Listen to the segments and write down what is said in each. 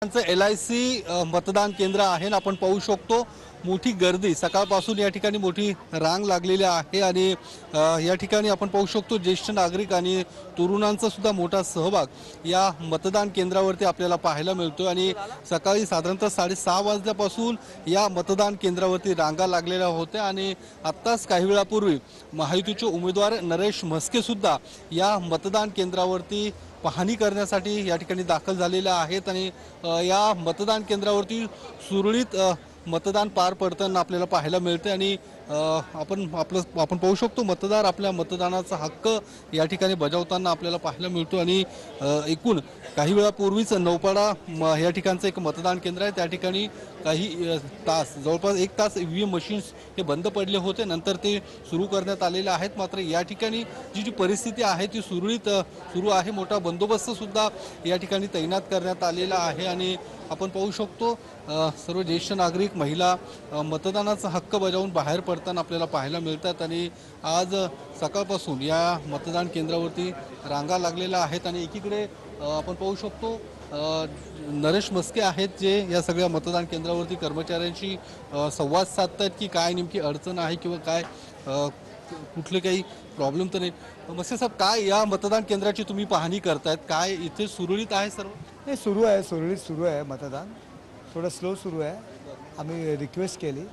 LIC मतदान केंद्र आहे ना, आपण पाहू शकतो मोठी गर्दी सकाळपासून या ठिकाणी मोठी रांग लागलेली आहे आणि या ठिकाणी आपण पाहू शकतो ज्येष्ठ नागरिक आणि तरुणांचा सुद्धा मोठा सहभाग या मतदान केंद्रावरती आपल्याला पाहायला मिळतो आणि सकाळी साधारणतः 6:30 वाजल्यापासून या मतदान केंद्रावरती रांगा लागलेल्या होत्या आणि आत्ताच काही वेळापूर्वी महायुतीचे उमेदवार नरेश म्हस्के सुद्धा या मतदान केंद्रावरती पाहणी करण्यासाठी या ठिकाणी दाखल झालेल्या आहेत आणि या मतदान केंद्रावरती सुरळीत मतदान पार पडताना आपल्याला पाहायला मिळते आणि आपण पाहू शकतो मतदार आपल्या मतदानाचा हक्क या ठिकाणी बजावताना आपल्याला पाहायला मिळतो आणि एकूण काही वेळापूर्वीच नौपाडा या ठिकाणचं एक मतदान केंद्र आहे। त्या ठिकाणी काही तास जवळपास 1 तास EVM मशीन्स हे बंद पडले होते, नंतर ते सुरू करण्यात आलेले आहेत। मात्र या ठिकाणी जी परिस्थिती आहे ती सुरळीत सुरू आहे। मोठा बंदोबस्त सुद्धा या ठिकाणी तैनात करण्यात आलेला आहे आणि आपण पाहू शकतो सर्व ज्येष्ठ नागरिक महिला मतदानाचा हक्क बजावून बाहेर पडताना आपल्याला पाहायला मिळतात आणि आज सकाळपासून या मतदान केंद्रावरती रांगा लागलेल्या आहेत आणि एकीकडे आपण पाहू शकतो नरेश म्हस्के आहेत जे या सगळ्या मतदान केंद्रावरती कर्मचाऱ्यांशी संवाद साधतात की काय नेमकी अडचण आहे किंवा काय कुठले काही प्रॉब्लेम तर नाही। म्हस्के साहेब, काय या मतदान केंद्राची तुम्ही पाहणी करतायत, काय इथे सुरळीत आहे सर्व? नाही, सुरू आहे, सुरळीत सुरू आहे मतदान, थोडं स्लो सुरू आहे। आम्ही रिक्वेस्ट केली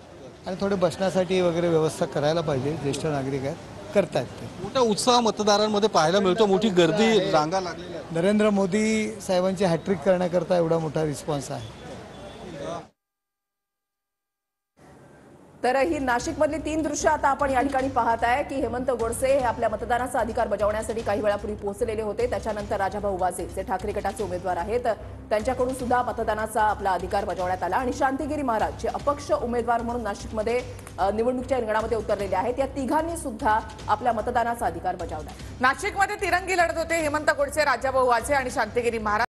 आणि थोडे बसण्यासाठी वगैरे व्यवस्था करायला पाहिजे, ज्येष्ठ नागरिक आहेत करतायत ते। मोठा उत्साह मतदारांमध्ये पाहायला मिळतो, मोठी गर्दी रांगा लागलेल्या आहेत। नरेंद्र मोदी साहेबांची हॅट्रिक करण्याकरता एवढा मोठा रिस्पॉन्स आहे। तर ही नाशिकमधली 3 दृश्य आता आपण या ठिकाणी पाहत आहे की हेमंत गोडसे हे आपल्या मतदानाचा अधिकार बजावण्यासाठी काही वेळापूर्वी पोहोचलेले होते। त्याच्यानंतर राजाभाऊ वाजे जे ठाकरे गटाचे उमेदवार आहेत त्यांच्याकडून सुद्धा मतदानाचा आपला अधिकार बजावण्यात आला आणि शांतिगिरी महाराज जे अपक्ष उमेदवार म्हणून नाशिकमध्ये निवडणुकीच्या रिंगणामध्ये उतरलेले आहेत या तिघांनी सुद्धा आपल्या मतदानाचा अधिकार बजावला। नाशिकमध्ये तिरंगी लढत होते हेमंत गोडसे, राजाभाऊ वाजे आणि शांतिगिरी महाराज।